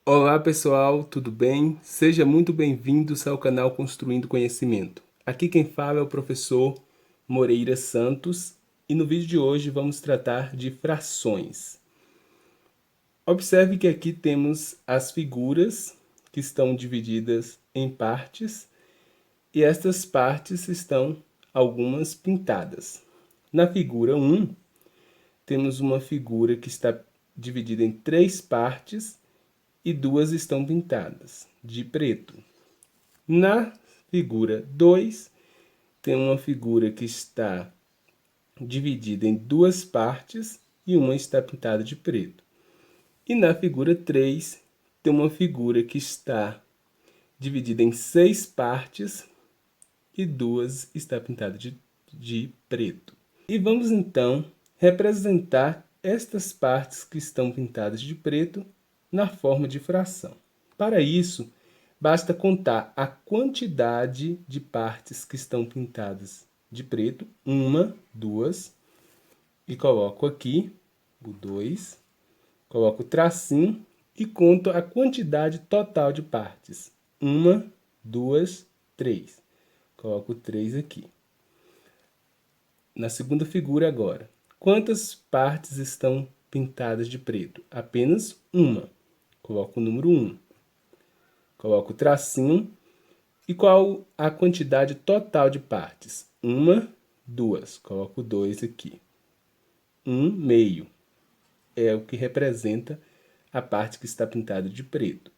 Olá pessoal, tudo bem? Seja muito bem-vindos ao canal Construindo Conhecimento. Aqui quem fala é o professor Moreira Santos e no vídeo de hoje vamos tratar de frações. Observe que aqui temos as figuras que estão divididas em partes e estas partes estão algumas pintadas. Na figura 1, temos uma figura que está dividida em 3 partes e 2 estão pintadas de preto. Na figura 2, tem uma figura que está dividida em 2 partes e uma está pintada de preto. E na figura 3, tem uma figura que está dividida em 6 partes e 2 está pintada de preto. E vamos então representar estas partes que estão pintadas de preto na forma de fração. Para isso, basta contar a quantidade de partes que estão pintadas de preto, 1, 2, e coloco aqui o 2, coloco o tracinho e conto a quantidade total de partes, 1, 2, 3. Coloco o 3 aqui. Na segunda figura agora, quantas partes estão pintadas de preto? Apenas uma. Coloco o número 1. Coloco o tracinho. E qual a quantidade total de partes? 1, 2. Coloco 2 aqui. 1 meio. É o que representa a parte que está pintada de preto.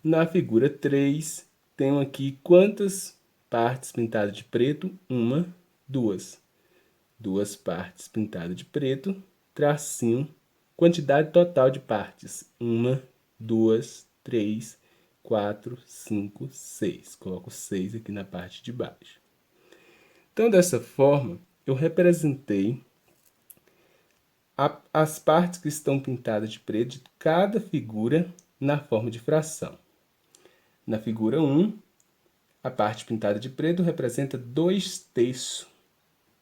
Na figura 3, tenho aqui quantas partes pintadas de preto? 1, 2. 2 partes pintadas de preto, tracinho, quantidade total de partes, 1, 2, 3, 4, 5, 6. Coloco 6 aqui na parte de baixo. Então, dessa forma, eu representei as partes que estão pintadas de preto de cada figura na forma de fração. Na figura 1, a parte pintada de preto representa 2/3.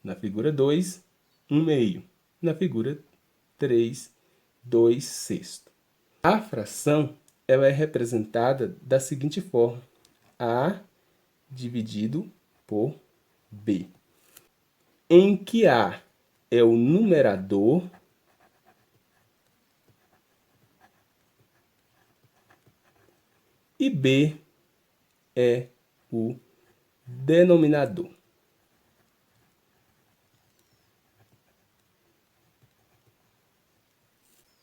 Na figura 2, 1 meio. Na figura 3, 2/6. A fração ela é representada da seguinte forma: A dividido por B, em que A é o numerador e B é o denominador.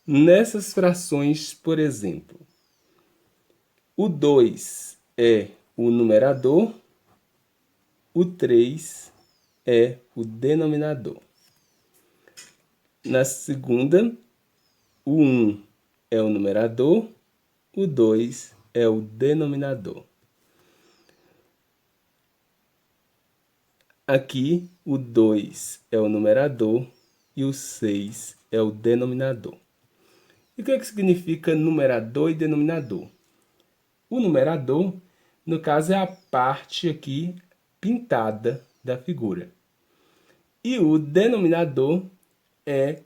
Nessas frações, por exemplo, o 2 é o numerador, o 3 é o denominador. Na segunda, o 1 é o numerador, o 2 é o denominador. Aqui, o 2 é o numerador e o 6 é o denominador. E o que significa numerador e denominador? O numerador, no caso, é a parte aqui pintada da figura. E o denominador é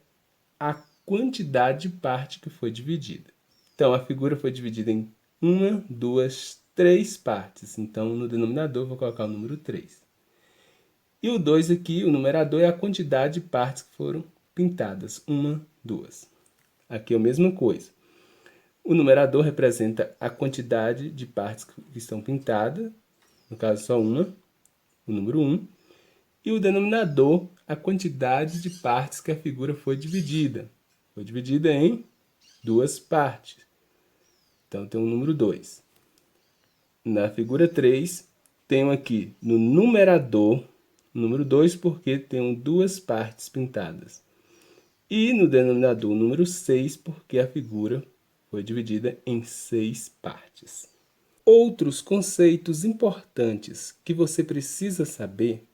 a quantidade de parte que foi dividida. Então, a figura foi dividida em 1, 2, 3 partes. Então, no denominador, eu vou colocar o número 3. E o 2 aqui, o numerador, é a quantidade de partes que foram pintadas. 1, 2. Aqui é a mesma coisa. O numerador representa a quantidade de partes que estão pintadas, no caso só uma, o número 1. E o denominador, a quantidade de partes que a figura foi dividida. Foi dividida em 2 partes. Então, tem o número 2. Na figura 3, tenho aqui no numerador, número 2, porque tenho 2 partes pintadas. E no denominador, número 6, porque a figura foi dividida em 6 partes. Outros conceitos importantes que você precisa saber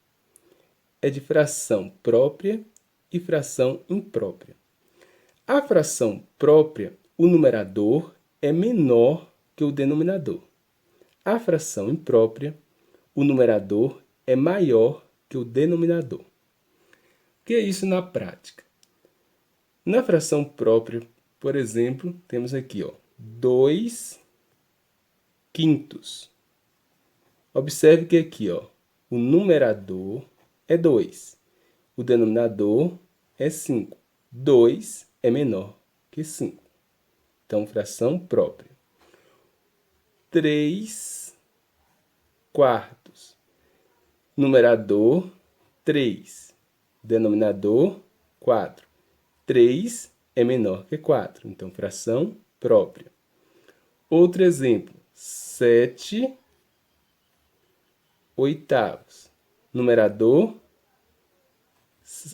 é de fração própria e fração imprópria. A fração própria, o numerador é menor que o denominador. A fração imprópria, o numerador é maior que o denominador. O que é isso na prática? Na fração própria, por exemplo, temos aqui 2 quintos. Observe que aqui, ó, o numerador é 2. O denominador é 5. 2 é menor que 5. Então, fração própria. 3 quartos. Numerador, 3. Denominador, 4. 3 é menor que 4. Então, fração própria. Outro exemplo. 7 oitavos. Numerador,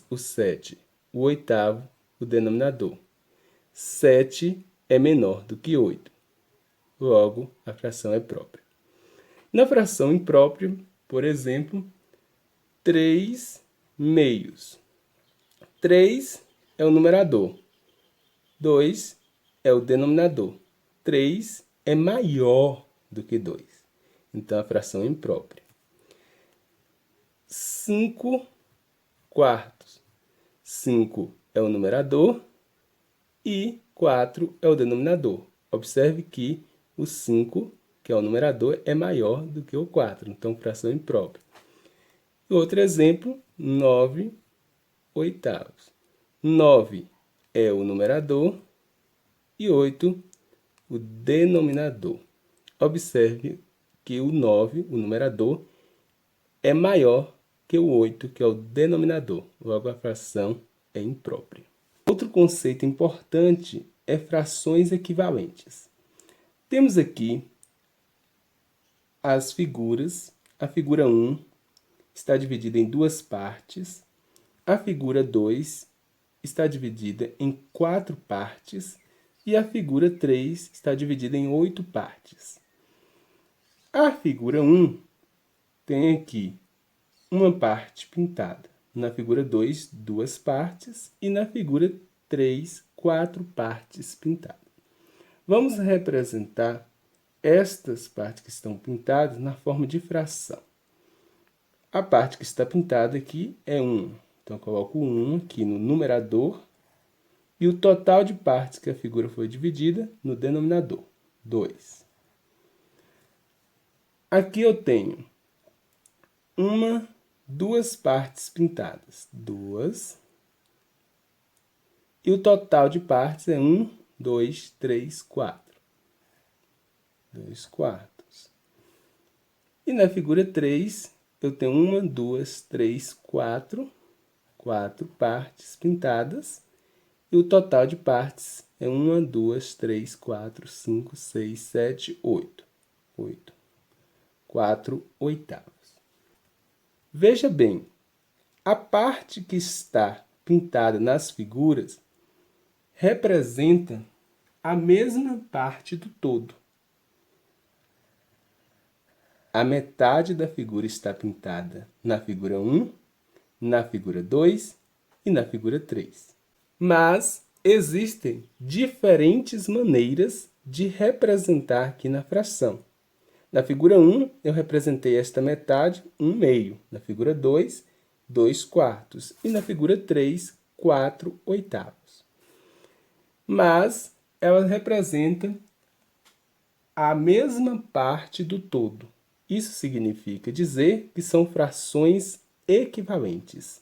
o 7. O oitavo, o denominador. 7 é menor do que 8. Logo, a fração é própria. Na fração imprópria, por exemplo, 3 meios. 3 é o numerador. 2 é o denominador. 3 é maior do que 2. Então, a fração é imprópria. 5 quartos. 5 é o numerador e 4 é o denominador. Observe que o 5, que é o numerador, é maior do que o 4. Então, fração imprópria. Outro exemplo, 9 oitavos. 9 é o numerador e 8 o denominador. Observe que o 9, o numerador, é maior que o 8, que é o denominador. Logo, a fração é imprópria. Outro conceito importante é frações equivalentes. Temos aqui as figuras. A figura 1 está dividida em duas partes. A figura 2 está dividida em 4 partes. E a figura 3 está dividida em 8 partes. A figura 1 tem aqui uma parte pintada. Na figura 2, 2 partes. E na figura 3, 4 partes pintadas. Vamos representar estas partes que estão pintadas na forma de fração. A parte que está pintada aqui é 1. Então, eu coloco 1 aqui no numerador. E o total de partes que a figura foi dividida no denominador, 2. Aqui eu tenho duas partes pintadas, 2. E o total de partes é 1, 2, 3, 4. 2 quartos. E na figura 3, eu tenho 1, 2, 3, 4. 4 partes pintadas. E o total de partes é 1, 2, 3, 4, 5, 6, 7, 8. 8. 4 oitavos. Veja bem, a parte que está pintada nas figuras representa a mesma parte do todo. A metade da figura está pintada na figura 1, na figura 2 e na figura 3. Mas existem diferentes maneiras de representar aqui na fração. Na figura 1, eu representei esta metade, 1 meio. Na figura 2, 2 quartos. E na figura 3, 4 oitavos. Mas ela representa a mesma parte do todo. Isso significa dizer que são frações equivalentes,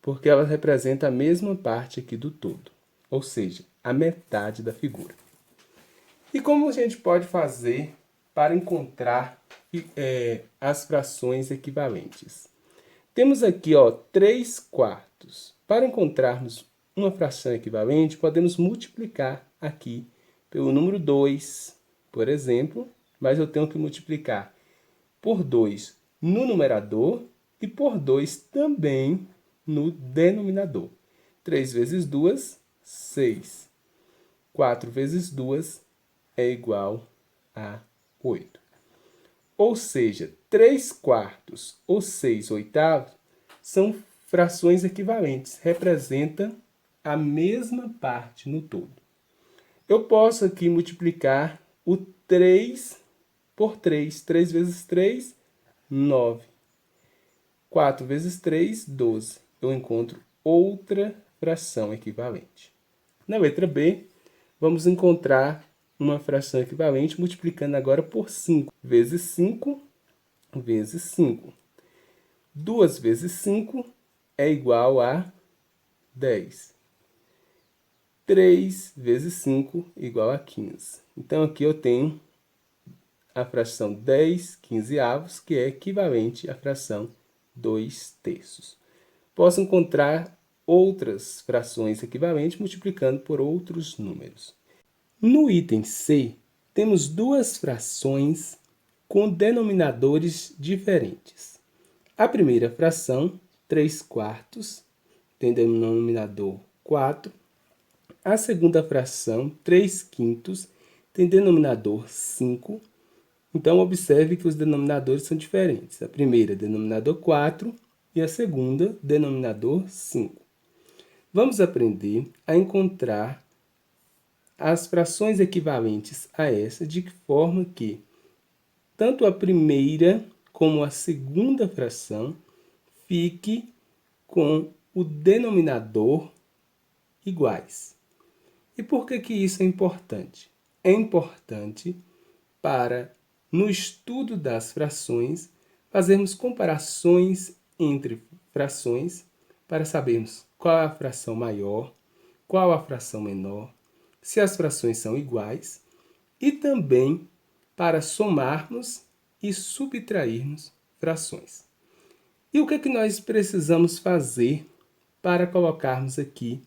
porque ela representa a mesma parte aqui do todo, ou seja, a metade da figura. E como a gente pode fazer para encontrar as frações equivalentes? Temos aqui, ó, 3 quartos. Para encontrarmos uma fração equivalente, podemos multiplicar aqui pelo número 2, por exemplo, mas eu tenho que multiplicar por 2 no numerador e por 2 também no denominador. 3 vezes 2, 6. 4 vezes 2 é igual a 8. Ou seja, 3 quartos ou 6 oitavos são frações equivalentes, representam a mesma parte no todo. Eu posso aqui multiplicar o 3 por 3. 3 vezes 3, 9. 4 vezes 3, 12. Eu encontro outra fração equivalente. Na letra B, vamos encontrar uma fração equivalente multiplicando agora por 5. Vezes 5, vezes 5. 2 vezes 5 é igual a 10. 3 vezes 5 igual a 15. Então, aqui eu tenho a fração 10 quinzeavos, que é equivalente à fração 2 terços. Posso encontrar outras frações equivalentes multiplicando por outros números. No item C, temos duas frações com denominadores diferentes. A primeira fração, 3 quartos, tem denominador 4. A segunda fração, 3 quintos, tem denominador 5. Então, observe que os denominadores são diferentes. A primeira, denominador 4, e a segunda, denominador 5. Vamos aprender a encontrar as frações equivalentes a essa, de forma que tanto a primeira como a segunda fração fique com o denominador iguais. E por que isso é importante? É importante para, no estudo das frações, fazermos comparações entre frações para sabermos qual é a fração maior, qual a fração menor, se as frações são iguais, e também para somarmos e subtrairmos frações. E o que é que nós precisamos fazer para colocarmos aqui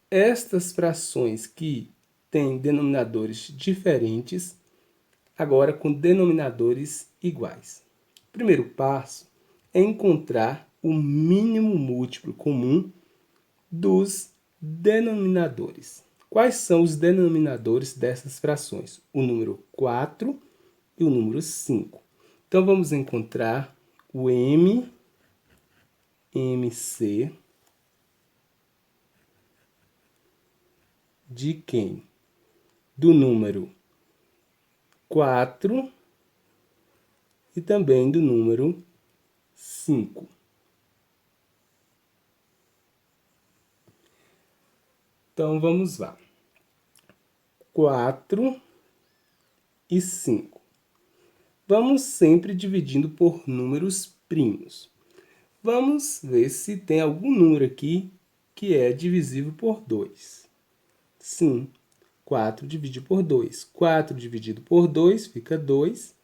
estas frações que têm denominadores diferentes, agora com denominadores iguais? O primeiro passo é encontrar o mínimo múltiplo comum dos denominadores. Quais são os denominadores dessas frações? O número 4 e o número 5. Então, vamos encontrar o MC de quem? Do número 4 e também do número 5. Então, vamos lá. 4 e 5. Vamos sempre dividindo por números primos. Vamos ver se tem algum número aqui que é divisível por 2. Sim, 4 divide por 2. 4 dividido por 2 fica 2.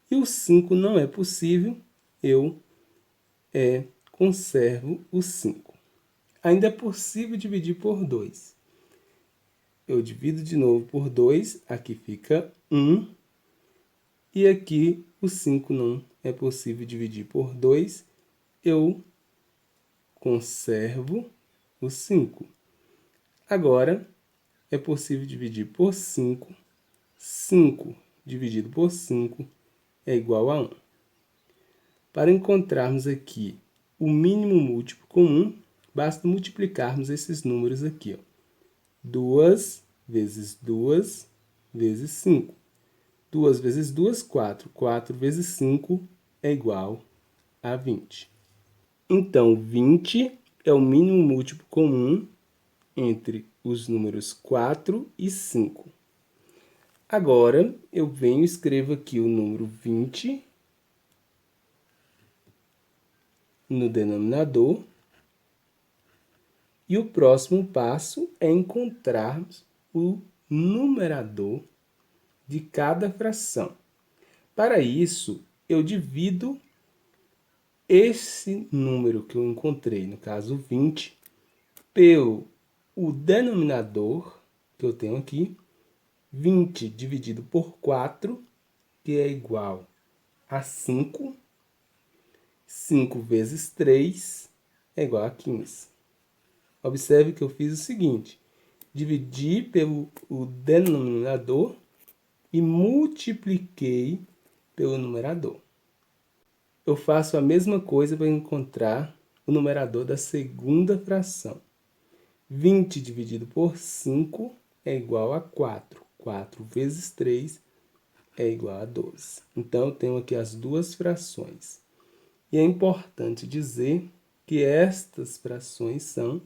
E o 5 não é possível, eu conservo o 5. Ainda é possível dividir por 2. Eu divido de novo por 2, aqui fica 1. E aqui o 5 não é possível dividir por 2, eu conservo o 5. Agora, é possível dividir por 5. 5 dividido por 5 é igual a 1. Para encontrarmos aqui o mínimo múltiplo comum, basta multiplicarmos esses números aqui. 2 vezes 2 vezes 5. 2 vezes 2, 4. 4 vezes 5 é igual a 20. Então, 20 é o mínimo múltiplo comum entre os números 4 e 5. Agora, eu venho e escrevo aqui o número 20 no denominador. E o próximo passo é encontrarmos o numerador de cada fração. Para isso, eu divido esse número que eu encontrei, no caso 20, pelo o denominador que eu tenho aqui, 20 dividido por 4, que é igual a 5. 5 vezes 3 é igual a 15. Observe que eu fiz o seguinte: dividi pelo o denominador e multipliquei pelo numerador. Eu faço a mesma coisa para encontrar o numerador da segunda fração. 20 dividido por 5 é igual a 4. 4 vezes 3 é igual a 12. Então, eu tenho aqui as duas frações. E é importante dizer que estas frações são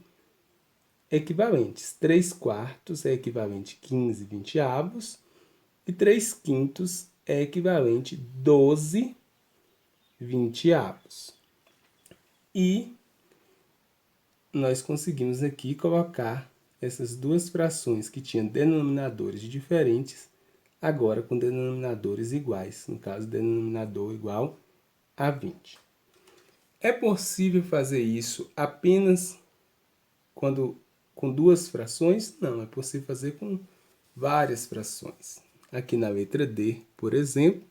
equivalentes. 3 quartos é equivalente a 15 vinteavos E 3/5 é equivalente a 12/20. E nós conseguimos aqui colocar essas duas frações que tinham denominadores diferentes, agora com denominadores iguais. No caso, denominador igual a 20. É possível fazer isso apenas com duas frações? Não, é possível fazer com várias frações. Aqui na letra D, por exemplo,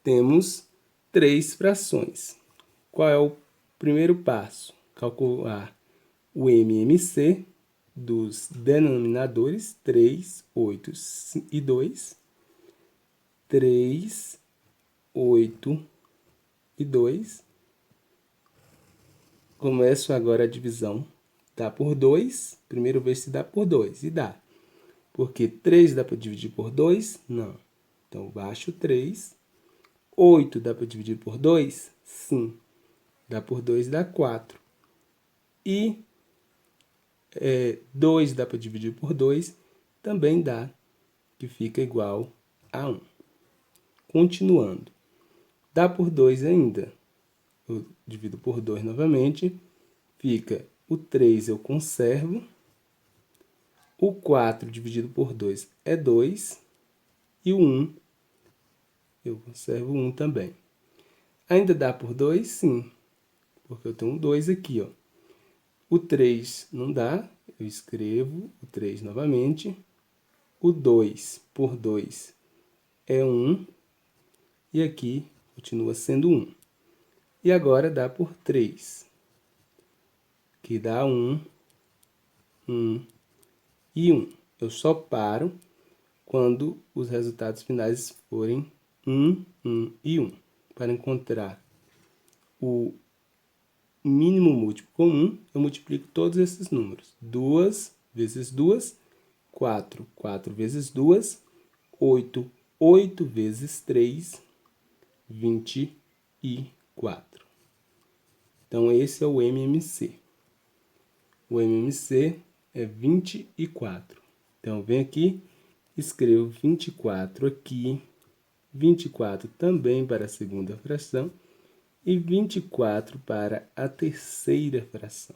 temos 3 frações. Qual é o primeiro passo? Calcular o MMC dos denominadores 3, 8 e 2. 3, 8 e 2. Começo agora a divisão. Dá por 2. Primeiro ver se dá por 2. E dá. Porque 3 dá para dividir por 2? Não. Então, baixo 3. 8 dá para dividir por 2? Sim. Dá por 2, dá 4. E 2 dá para dividir por 2? Também dá, que fica igual a 1. Continuando. Dá por 2 ainda. Eu divido por 2 novamente. Fica o 3 eu conservo. O 4 dividido por 2 é 2. E o 1 eu conservo 1 também. Ainda dá por 2? Sim. Porque eu tenho um 2 aqui, ó. O 3 não dá. Eu escrevo o 3 novamente. O 2 por 2 é 1. E aqui continua sendo 1. E agora dá por 3. Que dá 1, 1 e 1. Eu só paro quando os resultados finais forem 1, 1 e 1. Para encontrar o mínimo múltiplo comum, eu multiplico todos esses números. 2 vezes 2, 4. 4 vezes 2, 8. 8 vezes 3, 24. Então, esse é o MMC. O MMC é 24. Então, eu venho aqui, escrevo 24 aqui, 24 também para a segunda fração e 24 para a terceira fração.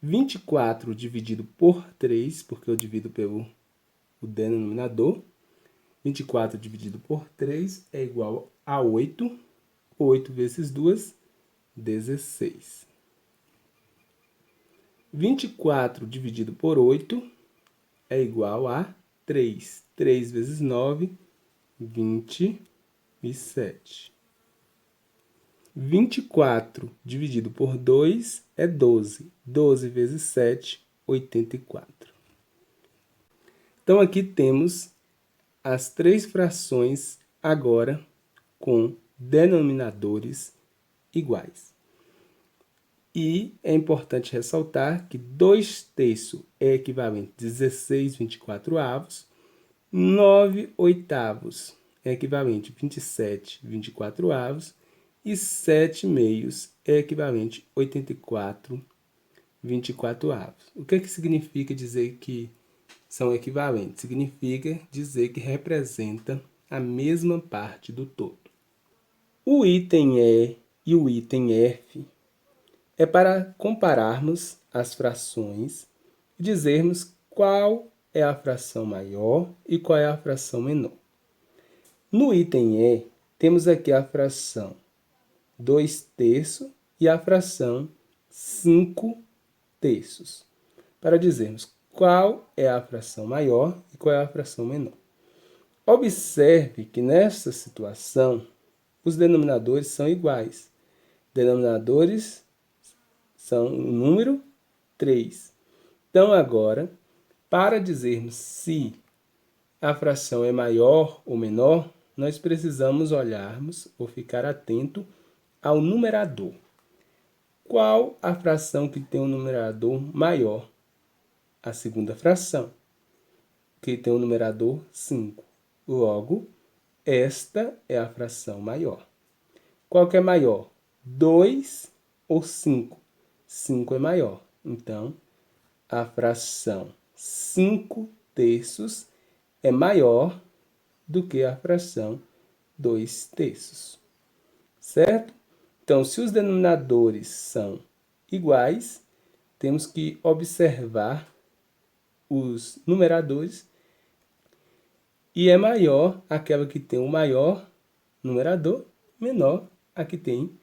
24 dividido por 3, porque eu divido pelo denominador. 24 dividido por 3 é igual a 8. 8 vezes 2, 16. 24 dividido por 8 é igual a 3. 3 vezes 9, 27. 24 dividido por 2 é 12. 12 vezes 7, 84. Então, aqui temos as 3 frações agora com denominadores iguais. E é importante ressaltar que 2/3 é equivalente a 16/24. 9/8 é equivalente a 27/24. E 7/2 é equivalente a 84/24. O que significa dizer que são equivalentes? Significa dizer que representa a mesma parte do todo. O item E e o item F é para compararmos as frações e dizermos qual é a fração maior e qual é a fração menor. No item E, temos aqui a fração 2/3 e a fração 5/3, para dizermos qual é a fração maior e qual é a fração menor. Observe que nessa situação, os denominadores são iguais. Denominadores são o número 3. Então, agora, para dizermos se a fração é maior ou menor, nós precisamos olharmos ou ficar atento ao numerador. Qual a fração que tem um numerador maior? A segunda fração, que tem um numerador 5. Logo, esta é a fração maior. Qual que é maior? 2 ou 5? 5 é maior. Então, a fração 5/3 é maior do que a fração 2/3. Certo? Então, se os denominadores são iguais, temos que observar os numeradores e é maior aquela que tem o maior numerador, menor a que tem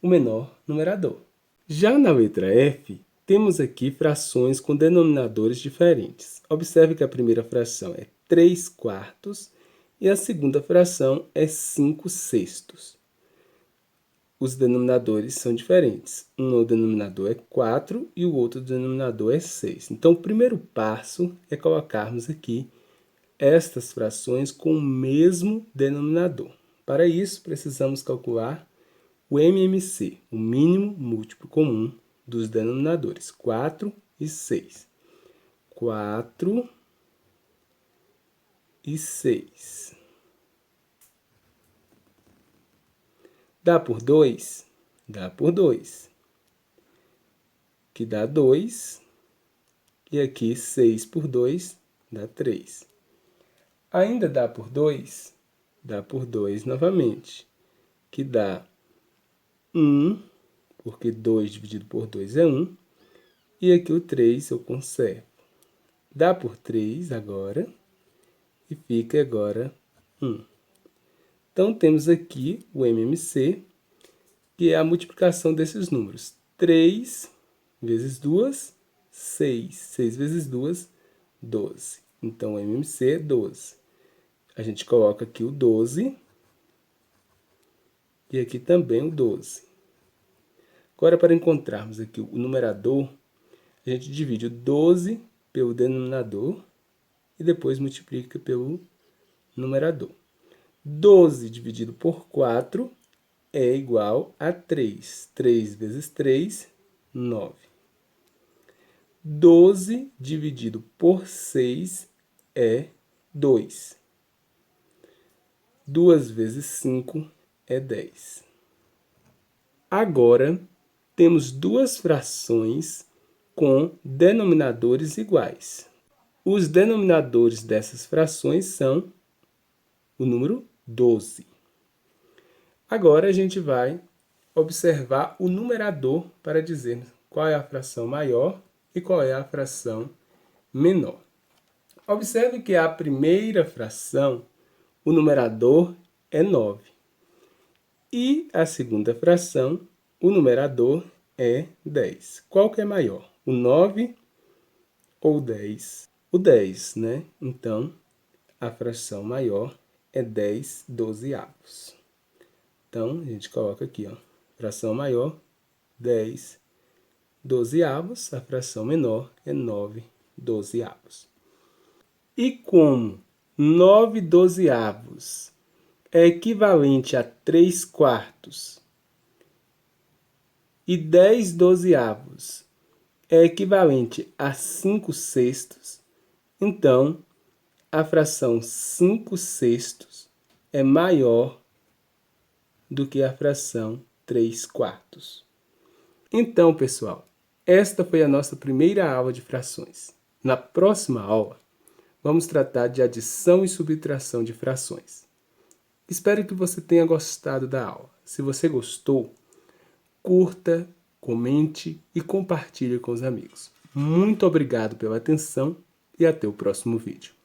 o menor numerador. Já na letra F, temos aqui frações com denominadores diferentes. Observe que a primeira fração é 3/4 e a segunda fração é 5/6. Os denominadores são diferentes. Um denominador é 4 e o outro denominador é 6. Então, o primeiro passo é colocarmos aqui estas frações com o mesmo denominador. Para isso, precisamos calcular o MMC, o mínimo múltiplo comum dos denominadores, 4 e 6. 4 e 6. Dá por 2? Dá por 2. Que dá 2. E aqui 6 por 2 dá 3. Ainda dá por 2? Dá por 2 novamente. Que dá 1, porque 2 dividido por 2 é 1. E aqui o 3 eu conservo. Dá por 3 agora. E fica agora 1. Então, temos aqui o MMC, que é a multiplicação desses números. 3 vezes 2, 6. 6 vezes 2, 12. Então, o MMC é 12. A gente coloca aqui o 12 e aqui também o 12. Agora, para encontrarmos aqui o numerador, a gente divide o 12 pelo denominador e depois multiplica pelo numerador. 12 dividido por 4 é igual a 3. 3 vezes 3, 9. 12 dividido por 6 é 2. 2 vezes 5 é 10. Agora, temos duas frações com denominadores iguais. Os denominadores dessas frações são o número 12. Agora, a gente vai observar o numerador para dizer qual é a fração maior e qual é a fração menor. Observe que a primeira fração, o numerador é 9. E a segunda fração, o numerador é 10. Qual que é maior? O 9 ou o 10? O 10, né? Então, a fração maior é 10/12. Então, a gente coloca aqui, ó, fração maior, 10/12. A fração menor é 9/12. E como 9/12 é equivalente a 3/4 e 10/12 é equivalente a 5/6, então a fração 5/6 é maior do que a fração 3/4. Então, pessoal, esta foi a nossa primeira aula de frações. Na próxima aula, vamos tratar de adição e subtração de frações. Espero que você tenha gostado da aula. Se você gostou, curta, comente e compartilhe com os amigos. Muito obrigado pela atenção e até o próximo vídeo.